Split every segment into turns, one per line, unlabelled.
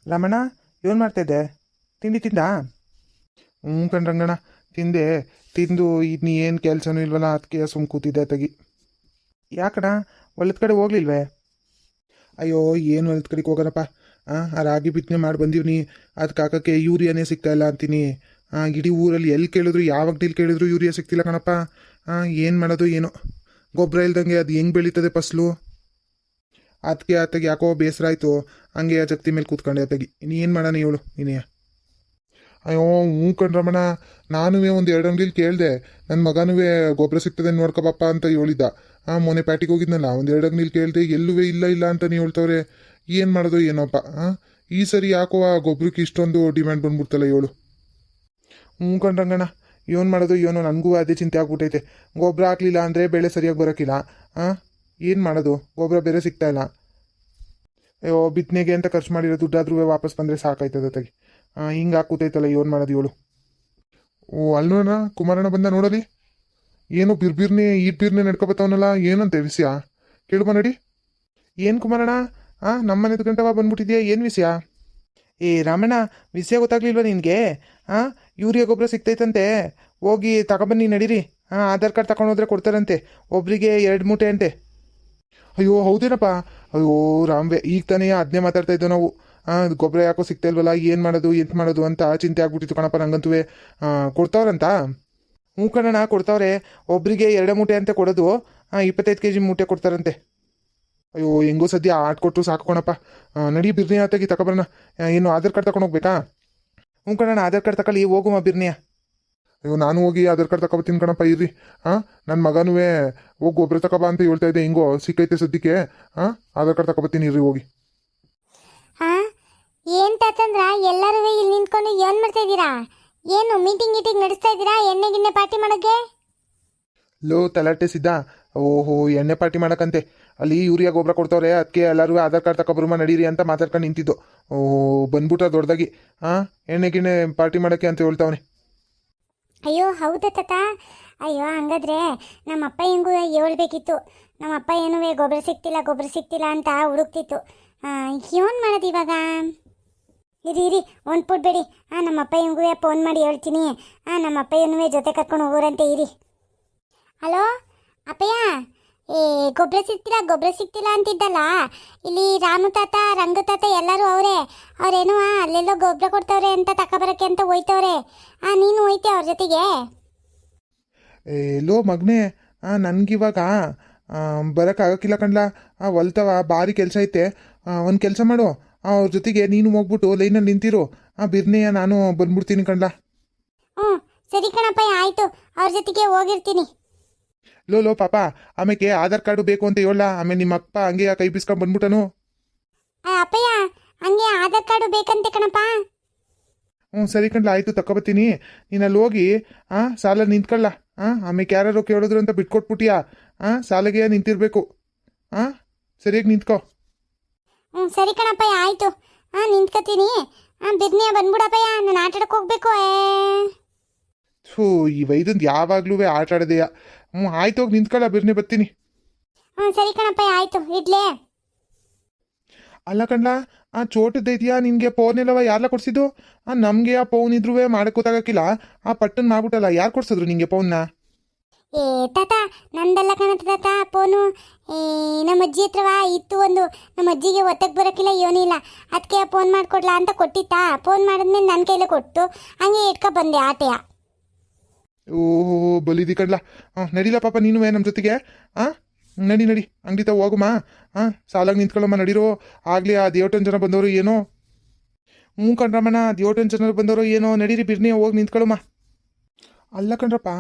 ರಮಣ, ಏನು ಮಾಡ್ತಾಯಿದ್ದೆ? ತಿಂಡಿ ತಿಂದ? ಹ್ಞೂ ಕಣ್ರಂಗಣ್ಣ, ತಿಂದೆ. ತಿಂದು ಇನ್ನು ಏನು ಕೆಲಸನೂ ಇಲ್ವಲ್ಲ, ಅದಕ್ಕೆ ಸುಮ್ಮ ಕೂತಿದ್ದೆ ತಗಿ. ಯಾಕಣ್ಣ, ಹೊಲದ ಕಡೆ ಹೋಗ್ಲಿಲ್ವೇ? ಅಯ್ಯೋ, ಏನು ಹೊಲದ ಕಡೆಗೆ ಹೋಗೋಣಪ್ಪ. ಆ ರಾಗಿ ಬಿತ್ತನೆ ಮಾಡಿ ಬಂದೀವ್ನಿ. ಅದಕ್ಕೆ ಹಾಕೋಕ್ಕೆ ಯೂರಿಯಾನೇ ಸಿಗ್ತಾಯಿಲ್ಲ ಅಂತೀನಿ. ಇಡೀ ಊರಲ್ಲಿ ಎಲ್ಲಿ ಕೇಳಿದ್ರು, ಯಾವಾಗ ನೀರು ಕೇಳಿದ್ರು ಯೂರಿಯಾ ಸಿಗ್ತಿಲ್ಲ ಕಣಪ್ಪ. ಏನು ಮಾಡೋದು ಏನೋ, ಗೊಬ್ಬರ ಇಲ್ದಂಗೆ ಅದು ಹೆಂಗೆ ಬೆಳೀತದೆ ಫಸ್ಲು. ಅದಕ್ಕೆ ಆತಗೆ ಯಾಕೋ ಬೇಸರ ಆಯಿತು. ಹಂಗೆ ಆ ಜಗ್ತಿ ಮೇಲೆ ಕೂತ್ಕೊಂಡೆ ಆತಗಿ. ಇನ್ನು ಏನು ಮಾಡೋಣ ಹೇಳು ನೀನೇ. ಅಯ್ಯೋ ಹ್ಞೂ ಕಣ್ರಮಣ, ನಾನು ಒಂದು 2 ಅಂಗಡಿಲಿ ಕೇಳಿದೆ. ನನ್ನ ಮಗನೂ ಗೊಬ್ಬರ ಸಿಗ್ತದೆ ನೋಡ್ಕೊಬಪ್ಪ ಅಂತ ಹೇಳಿದ್ದ. ಮೊನ್ನೆ ಪ್ಯಾಟಿಗೆ ಹೋಗಿದ್ನಲ್ಲ, ಒಂದು 2 ಅಂಗಡಿಲಿ ಕೇಳಿದೆ, ಎಲ್ಲೂ ಇಲ್ಲ ಅಂತಲೇ ಹೇಳ್ತವ್ರೆ. ಏನು ಮಾಡೋದು ಏನೋಪ್ಪ. ಈ ಸರಿ ಯಾಕೋ ಆ ಗೊಬ್ಬರಕ್ಕೆ ಇಷ್ಟೊಂದು ಡಿಮ್ಯಾಂಡ್ ಬಂದ್ಬಿಡ್ತಲ್ಲ ಹೇಳು. ಹ್ಞೂ ಕಣ್ರಂಗಣ್ಣ, ಏನು ಮಾಡೋದು ಏನೋ, ನನಗೂ ಅದೇ ಚಿಂತೆ ಆಗ್ಬಿಟ್ಟೈತೆ. ಗೊಬ್ಬರ ಹಾಕ್ಲಿಲ್ಲ ಅಂದರೆ ಬೆಳೆ ಸರಿಯಾಗಿ ಬರೋಕ್ಕಿಲ್ಲ. ಏನು ಮಾಡೋದು, ಗೊಬ್ಬರ ಬೇರೆ ಸಿಗ್ತಾಯಿಲ್ಲ. ಅಯ್ಯೋ, ಬಿತ್ತನೆಗೆ ಅಂತ ಖರ್ಚು ಮಾಡಿರೋ ದುಡ್ಡಾದ್ರೂ ವಾಪಸ್ ಬಂದರೆ ಸಾಕಾಯ್ತದೆ ತಗಿ. ಹಿಂಗೆ ಹಾಕೂತೈತಲ್ಲ, ಏನು ಮಾಡೋದು ಹೇಳು. ಓ ಅಲ್ವಣ್ಣ, ಕುಮಾರಣ್ಣ ಬಂದ ನೋಡಲಿ. ಏನು ಬಿರ್ಬಿರ್ನೆ ನಡ್ಕೊಬತ್ತವನಲ್ಲ, ಏನಂತೆ ವಿಷಯ ಕೇಳುವ ನಡಿ. ಏನು ಕುಮಾರಣ್ಣ, ನಮ್ಮನೆ ಗಂಟವ ಬಂದ್ಬಿಟ್ಟಿದ್ಯಾ, ಏನು ವಿಷಯ? ಏ ರಾಮಣ್ಣ, ವಿಷಯ ಗೊತ್ತಾಗ್ಲಿಲ್ವ ನಿನಗೆ? ಯೂರಿಯಾ ಗೊಬ್ಬರ ಸಿಗ್ತೈತಂತೆ, ಹೋಗಿ ತಗೊಬನ್ನಿ ನಡೀರಿ. ಆಧಾರ್ ಕಾರ್ಡ್ ತಗೊಂಡೋದ್ರೆ ಕೊಡ್ತಾರಂತೆ, ಒಬ್ರಿಗೆ 2 ಮೂಟೆ ಅಂತೆ. ಅಯ್ಯೋ ಹೌದೇನಪ್ಪ. ಅಯ್ಯೋ ರಾಮ್ವೆ, ಈಗ ತಾನೇ ಅದನ್ನೇ ಮಾತಾಡ್ತಾ ಇದ್ದೋ ನಾವು. ಗೊಬ್ಬರ ಯಾಕೋ ಸಿಗ್ತಾ ಇಲ್ವಲ್ಲ, ಏನು ಮಾಡೋದು ಎಂತ ಮಾಡೋದು ಅಂತ ಚಿಂತೆ ಆಗ್ಬಿಟ್ಟಿತ್ತು ಕಣಪ್ಪ ನಂಗಂತೂ. ಕೊಡ್ತಾವ್ರಂತ? ಹ್ಞೂ ಕಣಣ್ಣ, ಕೊಡ್ತಾವ್ರೆ. ಒಬ್ರಿಗೆ 2 ಮೂಟೆ ಅಂತ ಕೊಡೋದು. 25 kg ಮೂಟೆ ಕೊಡ್ತಾರಂತೆ. ಅಯ್ಯೋ ಹೆಂಗೋ ಸದ್ಯ ಕೊಟ್ಟರು ಸಾಕು ಕಣಪ್ಪ. ನಡಿ ಬಿರ್ನಿಯ ತೆಗಿ ತಗೊಬರೋಣ. ಏನು ಆಧಾರ್ ಕಾರ್ಡ್ ತಗೊಂಡೋಗ್ಬೇಕಾ? ಹ್ಞೂ ಕಣಣ್ಣ, ಆಧಾರ್ ಕಾರ್ಡ್ ತಗೊಳ್ಳಿ, ಹೋಗುವ ಬಿರ್ನಿಯ. ಅಯ್ಯೋ ನಾನು ಹೋಗಿ ಆಧಾರ್ ಕಾರ್ಡ್ ತಗೊಬತ್ತೀನಿ ಕಣಪ್ಪ, ಇರ್ರಿ. ನನ್ನ ಮಗನೂ ಹೋಗಿ ಗೊಬ್ಬರ ತಗೊಬಾ ಅಂತ ಹೇಳ್ತಾ ಇದ್ದೆ, ಹೆಂಗೋ ಸಿಕ್ಕೈತೆ ಸದ್ಯಕ್ಕೆ. ಆಧಾರ್ ಕಾರ್ಡ್ ತಗೊಬತ್ತೀನಿ ಇರ್ರಿ, ಹೋಗಿ.
ಏನ್ ತಾತಂದ್ರ ಎಲ್ಲರೂ ಇಲ್ಲಿ ನಿಂತ್ಕೊಂಡು ಏನ್ ಮಾಡ್ತಾ ಇದ್ದೀರಾ? ಏನು ಮೀಟಿಂಗ್ ನಡೆಸ್ತಾ ಇದ್ದೀರಾ? ಎಣ್ಣೆ ಗಿಣ್ಣೆ ಪಾರ್ಟಿ ಮಾಡೋಕ್ಕೆ?
ಲೋ ತಲಾಟೆ ಸಿದ್ದ. ಓಹೋ, ಎಣ್ಣೆ ಪಾರ್ಟಿ ಮಾಡಕ್ಕಂತೆ. ಅಲ್ಲಿ ಯೂರಿಯಾ ಗೊಬ್ಬರ ಕೊಡ್ತವ್ರೆ, ಅದಕ್ಕೆ ಎಲ್ಲರೂ ಆಧಾರ್ ಕಾರ್ಡ್ ತಗೊಬರ್ಮ ನಡೀರಿ ಅಂತ ಮಾತಾಡ್ಕೊಂಡು ನಿಂತಿದ್ದು. ಓಹೋ, ಬಂದ್ಬಿಟ್ಟ ದೊಡ್ಡದಾಗಿ. ಎಣ್ಣೆ ಗಿಣ್ಣೆ ಪಾರ್ಟಿ ಮಾಡೋಕ್ಕೆ ಅಂತ ಹೇಳ್ತಾವನೆ.
ಅಯ್ಯೋ ಹೌದಾ ತಾತ? ಅಯ್ಯೋ ಹಂಗಾದ್ರೆ ನಮ್ಮ ಅಪ್ಪ ಹೆಂಗೂ ಹೇಳ್ಬೇಕಿತ್ತು. ನಮ್ಮ ಅಪ್ಪ ಏನೂ ಗೊಬ್ಬರ ಸಿಕ್ತಿಲ್ಲ ಅಂತ ಹುಡುಕ್ತಿತ್ತು. ಏನು ಮಾಡೋದು ಇವಾಗ? ಇರಿ ಒಂದು ಪುಟ್ಬೇಡಿ. ನಮ್ಮ ಅಪ್ಪ ಹೆಂಗೂ ಫೋನ್ ಮಾಡಿ ಹೇಳ್ತೀನಿ. ನಮ್ಮ ಅಪ್ಪ ಏನೂ ಜೊತೆ ಕರ್ಕೊಂಡು ಹೋಗೋರಂತೆ, ಇರಿ. ಹಲೋ ಅಪ್ಪಯ್ಯ, ಗೊಬ್ಬರ ಸಿಕ್ತಿಲ್ಲ ಅಂತಿದ್ದಲ್ಲ. ಇಲ್ಲಿ ರಾಮು ತಾತ, ರಂಗು ತಾತ ಎಲ್ಲರೂ ಅವ್ರೇನೋ ಅಲ್ಲೆಲ್ಲೋ ಗೊಬ್ಬರ ಕೊಡ್ತವ್ರೆ ಅಂತ ತಗೊಬರಕ್ಕೆ ಅಂತ ಹೋಯ್ತವ್ರೆ. ನೀನು ಹೋಯ್ತೆ ಅವ್ರ ಜೊತೆಗೆ?
ಲೋ ಮಗನೇ, ನನಗಿವಾಗ ಬರೋಕ್ಕಾಗಕ್ಕಿಲ್ಲ ಕಣ್ಲ. ಹೊಲ್ತವ ಭಾರಿ ಕೆಲಸ ಐತೆ. ಒಂದು ಕೆಲಸ ಮಾಡು, ಅವ್ರ ಜೊತೆಗೆ ನೀನು ಹೋಗ್ಬಿಟ್ಟು ಲೈನಲ್ಲಿ ನಿಂತಿರು. ಬಿರ್ನೆಯ ನಾನು ಬಂದ್ಬಿಡ್ತೀನಿ ಕಣ್ಲ.
ಹ್ಞೂ ಸರಿ ಕಣಪ್ಪಯ್ಯ, ಆಯಿತು, ಅವ್ರ ಜೊತೆಗೆ ಹೋಗಿರ್ತೀನಿ.
ಲೋ ಪಾಪ, ಆಮೇಲೆ ಆಧಾರ್ ಕಾರ್ಡು ಬೇಕು ಅಂತ ಹೇಳ. ಆಮೇಲೆ ನಿಮ್ಮ ಅಪ್ಪ ಹಂಗೆ ಕೈ ಬೀಸ್ಕೊಂಡು ಬಂದ್ಬಿಟ್ಟನು.
ಅಪ್ಪಯ್ಯ, ಹಂಗೆ ಆಧಾರ್ ಕಾರ್ಡು ಬೇಕಂತೆ ಕಣಪ್ಪ.
ಹ್ಞೂ ಸರಿ ಕಣ್ಲ, ಆಯಿತು ತಗೊಬತ್ತೀನಿ. ನೀನು ಅಲ್ಲಿ ಹೋಗಿ ಸಾಲ ನಿಂತ್ಕೊಳ್ಳ. ಆಮೇಲೆ ಯಾರು ಕೇಳಿದ್ರು ಅಂತ ಬಿಟ್ಕೊಟ್ಬಿಟ್ಟಿಯಾ? ಸಾಲಿಗೆ ನಿಂತಿರ್ಬೇಕು. ಸರಿಯಾಗಿ ನಿಂತ್ಕೋ.
ಹ್ಞೂ ಸರಿ ಕಣಪ್ಪಯ್ಯ, ಆಯಿತು. ನಿಂತ್ಕೊತೀನಿ. ಬಿರ್ನಿಯ ಬಂದ್ಬಿಡಪ್ಪಯ್ಯ, ನಾನು ಆಟಾಡಕ್ಕೆ ಹೋಗ್ಬೇಕು.
ಈ ವೈದಂದು ಯಾವಾಗಲೂ ಆಟ ಆಡೋದೆಯಾ? ಆಯ್ತು, ಹೋಗಿ ನಿಂತ್ಕೊಳ್ಳ, ಬಿರ್ನಿ ಬರ್ತೀನಿ.
ಸರಿ ಕಣಪ್ಪಯ್ಯ, ಆಯಿತು, ಇಡ್ಲೇ.
ಅಲ್ಲ ಕಣ್ಲ, ಚೋಟದೈತಿಯಾ ನಿನಗೆ? ಫೋನ್ ಎಲ್ಲವ ಯಾರೆಲ್ಲ ಕೊಡ್ಸಿದ್ದು? ನಮಗೆ ಆ ಫೋನ್ ಇದ್ರೂ ಮಾಡಕ್ಕೆ ಗೊತ್ತಾಗಕ್ಕಿಲ್ಲ. ಪಟ್ಟನ್ ಮಾಡ್ಬಿಟ್ಟಲ್ಲ, ಯಾರು ಕೊಡ್ಸಿದ್ರು ನಿಂಗೆ ಫೋನ್ನ?
ತಾತ, ನಂದೆಲ್ಲ ಕಾಣುತ್ತೆ ತಾತ ಫೋನು. ನಮ್ಮ ಅಜ್ಜಿ ಹತ್ರವ ಇತ್ತು ಒಂದು. ನಮ್ಮ ಅಜ್ಜಿಗೆ ಒತ್ತಕ್ಕೆ ಬರೋಕ್ಕಿಲ್ಲ, ಏನಿಲ್ಲ. ಅದಕ್ಕೆ ಫೋನ್ ಮಾಡಿಕೊಡ್ಲಾ ಅಂತ ಕೊಟ್ಟಿತ್ತಾ. ಫೋನ್ ಮಾಡಿದ್ಮೇಲೆ ನನ್ನ ಕೈಲೇ ಕೊಟ್ಟು ಹಂಗೆ ಇಟ್ಕೊ ಬಂದೆ ಆಟೆಯ.
ಓಹೋ ಬಲಿದಿ ಕಣ್ಲ. ನಡಿಲ್ಲ ಪಾಪ ನೀನು ನಮ್ಮ ಜೊತೆಗೆ. ನಡಿ ಅಂಗಡಿ ತಾವ ಹೋಗುಮ್ಮ. ಸಾಲಾಗಿ ನಿಂತ್ಕೊಳ್ಳಮ್ಮ, ನಡೀರೋ. ಆಗಲಿ ಆ ದೇವಟನ್ ಜನ ಬಂದವರು ಏನೋ. ಹ್ಞೂ ಕಣ್ರಮ್ಮಣ್ಣ, ದೇವಟನ್ ಜನ ಬಂದವರು ಏನೋ. ನಡೀರಿ ಬಿರ್ನಿ, ಹೋಗಿ ನಿಂತ್ಕೊಳ್ಳಮ್ಮ. ಅಲ್ಲ ಕಣ್ರಪ್ಪ,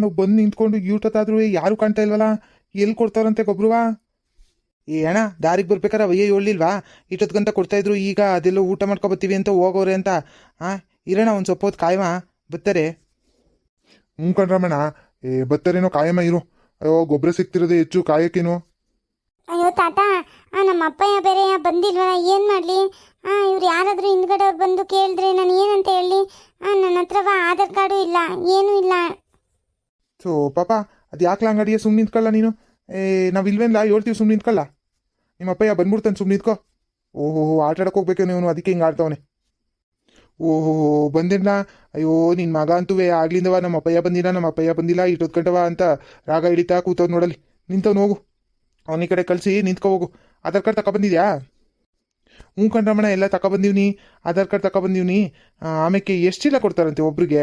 ನಾವು ಬಂದು ನಿಂತ್ಕೊಂಡು ಯೂಟತ್ತಾದ್ರೂ ಯಾರು ಕಾಣ್ತಾ ಇಲ್ವಲ್ಲ. ಎಲ್ಲಿ ಕೊಡ್ತಾರಂತೆ ಗೊಬ್ಬರವ? ಅಣ್ಣ, ದಾರಿಗೆ ಬರ್ಬೇಕಾರೆ ಅವಯ್ಯ ಹೇಳಿಲ್ವಾ? ಇಷ್ಟೊತ್ಗಂತ ಕೊಡ್ತಾಯಿದ್ರು, ಈಗ ಅದೆಲ್ಲೋ ಊಟ ಮಾಡ್ಕೊಬತ್ತೀವಿ ಅಂತ ಹೋಗೋರೆ ಅಂತ. ಇರೋಣ, ಒಂದು ಸ್ವಲ್ಪ ಹೊತ್ತು ಕಾಯಮ್ಮ, ಬರ್ತಾರೆ. ಹ್ಞೂ ಕಣ್ರಮ್ಮಣ್ಣ, ಬತ್ತರೇನೋ, ಕಾಯಮ್ಮ ಇರು. ಅಯ್ಯೋ, ಗೊಬ್ಬರ ಸಿಗ್ತಿರೋದೇ ಹೆಚ್ಚು, ಕಾಯಕ್ಕೇನು?
ಅಯ್ಯೋ ತಾತ, ನಮ್ಮ ಅಪ್ಪಯ್ಯ ಬೇರೆ ಬಂದಿಲ್ವಲ್ಲ, ಏನು ಮಾಡಲಿ? ಇವ್ರು ಯಾರಾದರೂ ಹಿಂದ್ಗಡೆ ಅವ್ರು ಬಂದು ಕೇಳಿದ್ರೆ ನಾನು ಏನಂತ ಹೇಳಿ? ನನ್ನ ಹತ್ರವ ಆಧಾರ್ ಕಾರ್ಡು ಇಲ್ಲ, ಏನೂ ಇಲ್ಲ.
ಸೊ ಪಾಪ, ಅದು ಯಾಕ್ಲ ಅಂಗಡಿಯ ಸುಮ್ಮನೆ ನಿಂತ್ಕೊಳ್ಳ ನೀನು? ನಾವು ಇಲ್ವೇನ್ಲ ಹೇಳ್ತೀವಿ, ಸುಮ್ಮನೆ ನಿಂತ್ಕೊಳ್ಳ. ನಿಮ್ಮ ಅಪ್ಪಯ್ಯ ಬಂದ್ಬಿಡ್ತಾನೆ, ಸುಮ್ಮನೆ ನಿಂತ್ಕೋ. ಓಹೋ ಆಟ ಆಡಕ್ಕೆ ಹೋಗ್ಬೇಕೇನೋ ಇವನು, ಅದಕ್ಕೆ ಹಿಂಗೆ ಆಡ್ತಾವನೆ. ಓಹೋ ಬಂದಿಲ್ಲ. ಅಯ್ಯೋ ನಿನ್ನ ಮಗ ಅಂತೂ ಆಗ್ಲಿಂದವ ನಮ್ಮ ಅಪ್ಪಯ್ಯ ಬಂದಿಲ್ಲ ಇಟ್ಟೊತ್ತು ಗಂಟವ ಅಂತ ರಾಗ ಹಿಡಿತಾ ಕೂತವ್ ನೋಡಲಿ. ನಿಂತವ್ನು ಹೋಗು, ಅವನ ಈ ಕಡೆ ಕಳಿಸಿ ನಿಂತ್ಕೊ ಹೋಗು. ಆಧಾರ್ ಕಾರ್ಡ್ ತಗೊಬಂದಿದ್ಯಾ? ಹ್ಞೂ ಕಣ್ರಮಣ, ಎಲ್ಲ ತಗೊಬಂದೀವ್ನಿ, ಆಧಾರ್ ಕಾರ್ಡ್ ತಗೊಬಂದೀವ್ನಿ. ಆಮೇಲೆ ಎಷ್ಟು ಚೀಲ ಕೊಡ್ತಾರಂತೆ ಒಬ್ರಿಗೆ?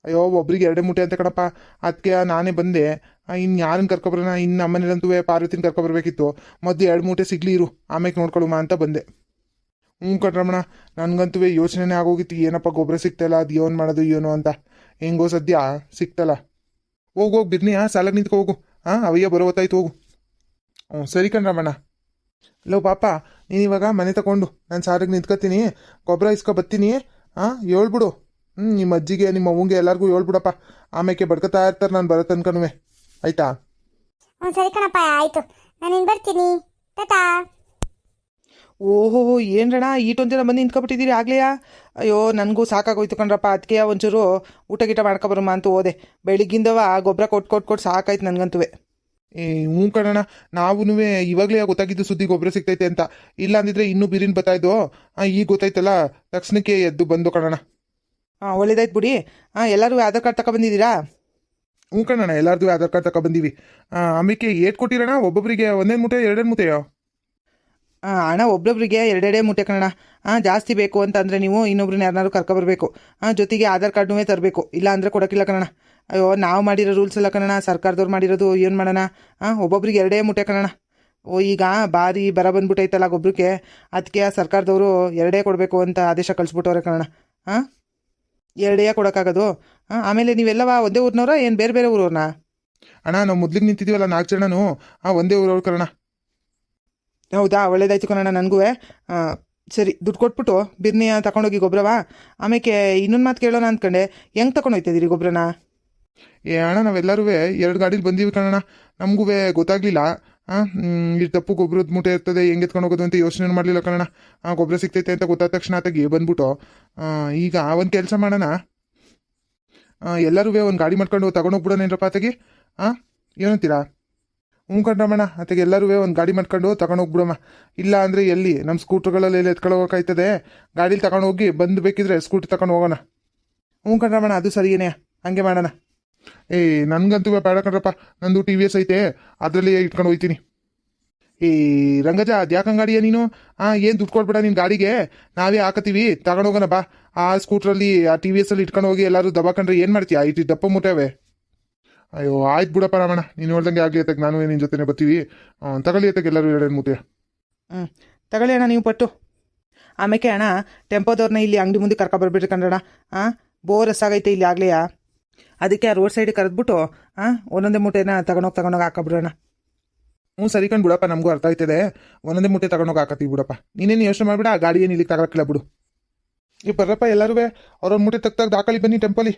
ಅಯ್ಯೋ ಒಬ್ರಿಗೆ 2 ಮೂಟೆ ಅಂತ ಕಣಪ್ಪ, ಅದಕ್ಕೆ ನಾನೇ ಬಂದೆ. ಇನ್ನು ಯಾರನ್ನ ಕರ್ಕೊಬರೋಣ, ಇನ್ನು ನಮ್ಮನೇಲಂತೂ ಪಾರ್ವತಿನ ಕರ್ಕೊಬರ್ಬೇಕಿತ್ತು. ಮೊದಲು 2 ಮೂಟೆ ಸಿಗ್ಲಿ ಇರು, ಆಮೇಲೆ ನೋಡ್ಕೊಳುಮ ಅಂತ ಬಂದೆ. ಹ್ಞೂ ಕಣ್ರಮಣ, ನನಗಂತೂ ಯೋಚನೆನೇ ಆಗೋಗಿತ್ತು, ಏನಪ್ಪ ಗೊಬ್ಬರ ಸಿಗ್ತಾಯಿಲ್ಲ, ಅದು ಏನು ಮಾಡೋದು ಏನೋ ಅಂತ. ಹೆಂಗೋ ಸದ್ಯ ಸಿಕ್ತಲ್ಲ. ಹೋಗು ಬಿರ್ನಿಯಾ, ಸಾಲಾಗಿ ನಿಂತ್ಕೊ ಹೋಗು. ಅವಯ್ಯ ಬರೋ ಹೊತ್ತಾಯ್ತು, ಹೋಗು. ಹ್ಞೂ ಸರಿ ಕಣ್ರಮಣ. ಲೋ ಪಾಪ, ನೀನು ಇವಾಗ ಮನೆ ತಗೊಂಡು ನಾನು ಸಾರಿಗೆ ನಿಂತ್ಕೊತೀನಿ, ಗೊಬ್ಬರ ಇಸ್ಕೊ ಬರ್ತೀನಿ. ಹೇಳ್ಬಿಡು. ನಿಮ್ಮ ಅಜ್ಜಿಗೆ ನಿಮ್ಮ ಅವ್ವಂಗೆ ಎಲ್ಲರಿಗೂ ಹೇಳ್ಬಿಡಪ್ಪ, ಆಮೇಲೆ ಬಡ್ಕೊತಾ ಇರ್ತಾರೆ ನಾನು ಬರೋ ತನ್ಕನುವೆ, ಆಯ್ತಾ?
ಹ್ಞೂ ಸರಿ ಕಣಪ್ಪ, ಆಯಿತು, ನಾನು ಇನ್ನು ಬರ್ತೀನಿ. ಟಾಟಾ.
ಓಹೋ ಏನ್ರಣ ಈಟೊಂದಿನ ಬಂದು ನಿಂತ್ಕೊಬಿಟ್ಟಿದ್ದೀರಿ ಆಗ್ಲೆಯಾ? ಅಯ್ಯೋ ನನಗೂ ಸಾಕಾಗೋಯ್ತು ಕಣ್ರಪ್ಪ, ಅದಕ್ಕೆ ಒಂಚೂರು ಊಟ ಗೀಟ ಮಾಡ್ಕೊಬರಮ್ಮ ಅಂತ ಹೋದೆ. ಬೆಳಿಗ್ಗಿಂದವ ಗೊಬ್ಬರ ಕೊಟ್ಟು ಸಾಕಾಯ್ತು ನನಗಂತೂ.
ಹ್ಞೂ ಕಣಣ್ಣ, ನಾವೂ ಇವಾಗಲೇ ಗೊತ್ತಾಗಿದ್ದು ಸುದ್ದಿ ಗೊಬ್ಬರ ಸಿಗ್ತೈತೆ ಅಂತ. ಇಲ್ಲ ಅಂದಿದ್ರೆ ಇನ್ನೂ ಬಿರಿನ್ ಬರ್ತಾಯಿದ್ದು. ಈಗ ಗೊತ್ತಾಯ್ತಲ್ಲ, ತಕ್ಷಣಕ್ಕೆ ಎದ್ದು ಬಂದು ಕಣಣ್ಣ.
ಒಳ್ಳೇದಾಯ್ತು ಬಿಡಿ. ಎಲ್ಲರೂ ಆಧಾರ್ ಕಾರ್ಡ್ ತಗೊಬಂದಿದ್ದೀರಾ?
ಹ್ಞೂ ಕಣಣ್ಣ, ಎಲ್ಲರದು ಆಧಾರ್ ಕಾರ್ಡ್ ತಗೊಬಂದೀವಿ. ಆಮೇಲೆ ಏಟ್ ಕೊಟ್ಟಿರೋಣ ಒಬ್ಬೊಬ್ಬರಿಗೆ? 1 ಮೂಟೆ 2 ಮೂಟೆಯೋ?
ಹಣ ಒಬ್ಬೊಬ್ಬರಿಗೆ 2 ಮೂಟೆ ಕಣಣ. ಜಾಸ್ತಿ ಬೇಕು ಅಂತಂದರೆ ನೀವು ಇನ್ನೊಬ್ರನ್ನ ಯಾರನ್ನಾರು ಕರ್ಕೊಬರ್ಬೇಕು. ಜೊತೆಗೆ ಆಧಾರ್ ಕಾರ್ಡ್ನೂ ತರಬೇಕು, ಇಲ್ಲ ಅಂದರೆ ಕೊಡೋಕ್ಕಿಲ್ಲ ಕಣಣ. ಅಯ್ಯೋ ನಾವು ಮಾಡಿರೋ ರೂಲ್ಸ್ ಎಲ್ಲ ಕಣಣ, ಸರ್ಕಾರದವ್ರು ಮಾಡಿರೋದು ಏನು ಮಾಡೋಣ. ಒಬ್ಬೊಬ್ರಿಗೆ 2 ಮೂಟೆ ಕಣಣ. ಈಗ ಭಾರಿ ಬರ ಬಂದ್ಬಿಟ್ಟೈತಲ್ಲ ಗೊಬ್ಬರಕ್ಕೆ, ಅದಕ್ಕೆ ಸರ್ಕಾರದವರು 2 ಕೊಡಬೇಕು ಅಂತ ಆದೇಶ ಕಳಿಸ್ಬಿಟ್ಟವ್ರೆ ಕಣಣ. 2 ಕೊಡೋಕ್ಕಾಗೋದು? ಆಮೇಲೆ ನೀವೆಲ್ಲವ ಒಂದೇ ಊರಿನವ್ರ ಏನು ಬೇರೆ ಬೇರೆ ಊರವ್ರನ್ನ?
ಅಣ್ಣ ನಾವು ಮೊದ್ಲಿಗೆ ನಿಂತಿದ್ದೀವಲ್ಲ 4 ಜನನು ಒಂದೇ ಊರವ್ರು ಕಣಣ್ಣ.
ಹೌದಾ, ಒಳ್ಳೇದಾಯ್ತು ಕಣಣ್ಣ ನನಗೂ. ಸರಿ, ದುಡ್ಡು ಕೊಟ್ಬಿಟ್ಟು ಬಿರ್ನಿಯ ತಗೊಂಡೋಗಿ ಗೊಬ್ಬರವಾ. ಆಮೇಲೆ ಇನ್ನೊಂದು ಮಾತು ಕೇಳೋಣ ಅಂದ್ಕೊಂಡೆ, ಹೆಂಗೆ ತಗೊಂಡೋಗ್ತಿದ್ದೀರಿ ಗೊಬ್ಬರನ?
ಅಣ್ಣ ನಾವೆಲ್ಲರೂ 2 ಗಾಡೀಲಿ ಬಂದೀವಿ ಕಣಣ್ಣ, ನಮಗೂ ಗೊತ್ತಾಗ್ಲಿಲ್ಲ. ಈ ತಪ್ಪು ಗೊಬ್ಬರದ ಮೂಟೆ ಇರ್ತದೆ, ಹೆಂಗೆ ಎತ್ಕೊಂಡು ಹೋಗೋದು ಅಂತ ಯೋಚನೆ ಮಾಡಲಿಲ್ಲ ಕಣಣ್ಣ. ಗೊಬ್ಬರ ಸಿಗ್ತೈತೆ ಅಂತ ಗೊತ್ತಾದ ತಕ್ಷಣ ಆತಗಿ ಬಂದ್ಬಿಟ್ಟು ಈಗ ಒಂದು ಕೆಲಸ ಮಾಡೋಣ, ಎಲ್ಲರೂ ಒಂದು ಗಾಡಿ ಮಾಡ್ಕೊಂಡು ತಗೊಂಡೋಗ್ಬಿಡೋನೇನ್ರಪ್ಪ ಆತಗಿ. ಏನಂತೀರಾ? ಹ್ಞೂ ಕಣ್ರಮ್ಮಣ್ಣ, ಆತಗೆ ಎಲ್ಲರೂ ಒಂದು ಗಾಡಿ ಮಾಡ್ಕೊಂಡು ತಗೊಂಡೋಗ್ಬಿಡಮ್ಮ. ಇಲ್ಲ ಅಂದರೆ ಎಲ್ಲಿ ನಮ್ಮ ಸ್ಕೂಟ್ರ್ಗಳಲ್ಲಿ ಎತ್ಕೊಂಡು ಹೋಗೋಕ್ಕಾಯ್ತದೆ, ಗಾಡೀಲಿ ತಗೊಂಡೋಗಿ ಬಂದು ಬೇಕಿದ್ರೆ ಸ್ಕೂಟ್ರ್ ತಗೊಂಡು ಹೋಗೋಣ.
ಹ್ಞೂ ಕಣ್ರಮ್ಮಣ್ಣ, ಅದು ಸರಿಯೇನೆ, ಹಂಗೆ ಮಾಡೋಣ.
ನನಗಂತೂ ಬೇಡ ಕಣ್ರಪ್ಪ, ನಂದು TVS ಐತೆ, ಅದರಲ್ಲಿ ಇಟ್ಕೊಂಡು ಹೋಗ್ತೀನಿ. ರಂಗಜ ಅದ್ಯಾಕಂಗೆ ಗಾಡಿಯ ನೀನು? ಏನು ದುಡ್ಡು ಕೊಡ್ಬೇಡ ನಿನ್ನ ಗಾಡಿಗೆ, ನಾವೇ ಹಾಕತ್ತೀವಿ, ತಗೊಂಡೋಗೋಣ ಬಾ. ಆ ಸ್ಕೂಟ್ರಲ್ಲಿ ಆ TVS ಅಲ್ಲಿ ಇಟ್ಕೊಂಡು ಹೋಗಿ ಎಲ್ಲರೂ ದಬಾಕೊಂಡ್ರೆ ಏನು ಮಾಡ್ತೀಯಾ? ಇಟ್ಟು ದಪ್ಪ ಮೂಟೆವೆ. ಅಯ್ಯೋ ಆಯ್ತು ಬಿಡಪ್ಪ ರಾಮಣ್ಣ, ನೀನು ಹೇಳ್ದಂಗೆ ಆಗಲಿ ಅತ್ತಗೆ, ನಾನು ನಿನ್ನ ಜೊತೆನೇ ಬರ್ತೀವಿ. ತಗೊಳ್ಳಿ ಅತ್ತಗೆ ಎಲ್ಲರೂ 2 ಮೂಟೆ.
ತಗೊಳ್ಳಿ ಅಣ್ಣ ನೀವು ಪಟ್ಟು. ಆಮೇಲೆ ಅಣ್ಣ ಟೆಂಪೋದವ್ರನ್ನ ಇಲ್ಲಿ ಅಂಗಡಿ ಮುಂದೆ ಕರ್ಕೊಬರ್ಬಿಟ್ರಿ ಕಣ್ರಣ್ಣ. ಬೋರಸ್ ಆಗೈತೆ ಇಲ್ಲಿ ಆಗ್ಲೆಯಾ, ಅದಕ್ಕೆ ಆ ರೋಡ್ ಸೈಡಿಗೆ ಕರೆದ್ಬಿಟ್ಟು ಒಂದೊಂದೇ ಮೂಟೆನ ತಗೊಂಡೋಗಿ ಹಾಕಬಿಡೋಣ.
ಹ್ಞೂ ಸರಿ ಕಣ್ ಬಿಡಪ್ಪ, ನಮಗೂ ಅರ್ಥ ಆಯ್ತದೆ. ಒಂದೊಂದೇ ಮೂಟೆ ತಗೊಂಡೋಗಿ ಹಾಕತ್ತೀವಿ ಬಿಡಪ್ಪ, ನೀನೇನು ಯೋಚನೆ ಮಾಡಿಬಿಡ. ಆ ಗಾಡಿ ಏನು ಇಲ್ಲಿಗೆ ತಗೊಳಕ್ಕಿಲ್ಲ ಬಿಡು. ಈಗ ಬರ್ರಪ್ಪ ಎಲ್ಲರೂ ಅವ್ರೊಂದು ಮೂಟೆ ತಗ್ದಾಗ ದಾಖಲಿ ಬನ್ನಿ ಟೆಂಪಲಿ.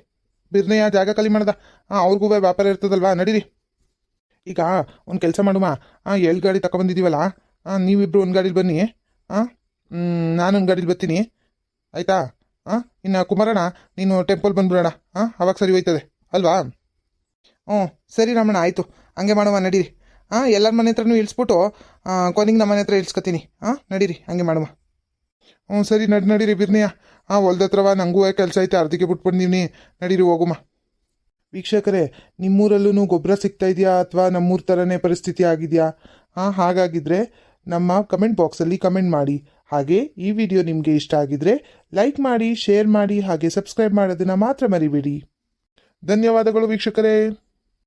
ಬಿರ್ನೆಯ ಜಾಗ ಖಾಲಿ ಮಾಡ್ದ, ಅವ್ರಿಗೂ ವ್ಯಾಪಾರ ಇರ್ತದಲ್ವಾ, ನಡೀರಿ. ಈಗ ಒಂದು ಕೆಲಸ ಮಾಡುವ, 7 ಗಾಡಿ ತಗೊಬಂದಿದ್ದೀವಲ್ಲ, ನೀವಿಬ್ರು ಒಂದು ಗಾಡೀಲಿ ಬನ್ನಿ, ನಾನೊಂದು ಗಾಡೀಲಿ ಬರ್ತೀನಿ, ಆಯಿತಾ? ಇನ್ನು ಕುಮಾರಣ್ಣ ನೀನು ಟೆಂಪಲ್ ಬಂದ್ಬಿಡೋಣ, ಅವಾಗ ಸರಿ ಹೋಯ್ತದೆ ಅಲ್ವಾ?
ಸರಿ ರಾಮಣ್ಣ, ಆಯಿತು, ಹಂಗೆ ಮಾಡುವ, ನಡೀರಿ. ಎಲ್ಲರ ಮನೆ ಹತ್ರನೂ ಇಳಿಸ್ಬಿಟ್ಟು ಕೊನೆಗೆ ನಮ್ಮ ಮನೆ ಹತ್ರ ಇಳಿಸ್ಕೊತೀನಿ. ನಡೀರಿ, ಹಂಗೆ ಮಾಡುವ.
ಸರಿ ನಡೀರಿ ಬಿರ್ನಿಯ. ಹೊಲ್ದ ಹತ್ರವ ನನಗೂ ಕೆಲಸ ಐತೆ, ಅರ್ಧಕ್ಕೆ ಬಿಟ್ಬಿಡ್ತೀನಿ, ನಡೀರಿ ಹೋಗುಮ. ವೀಕ್ಷಕರೇ, ನಿಮ್ಮೂರಲ್ಲೂ ಗೊಬ್ಬರ ಸಿಗ್ತಾ ಇದೆಯಾ ಅಥವಾ ನಮ್ಮೂರ ಥರನೇ ಪರಿಸ್ಥಿತಿ ಆಗಿದೆಯಾ? ಹಾಗಾಗಿದ್ರೆ ನಮ್ಮ ಕಮೆಂಟ್ ಬಾಕ್ಸಲ್ಲಿ ಕಮೆಂಟ್ ಮಾಡಿ. ಹಾಗೆ ಈ ವಿಡಿಯೋ ನಿಮಗೆ ಇಷ್ಟ ಆಗಿದ್ರೆ ಲೈಕ್ ಮಾಡಿ, ಶೇರ್ ಮಾಡಿ, ಹಾಗೆ ಸಬ್ಸ್ಕ್ರೈಬ್ ಮಾಡೋದನ್ನು ಮಾತ್ರ ಮರಿಬೇಡಿ. ಧನ್ಯವಾದಗಳು ವೀಕ್ಷಕರೇ.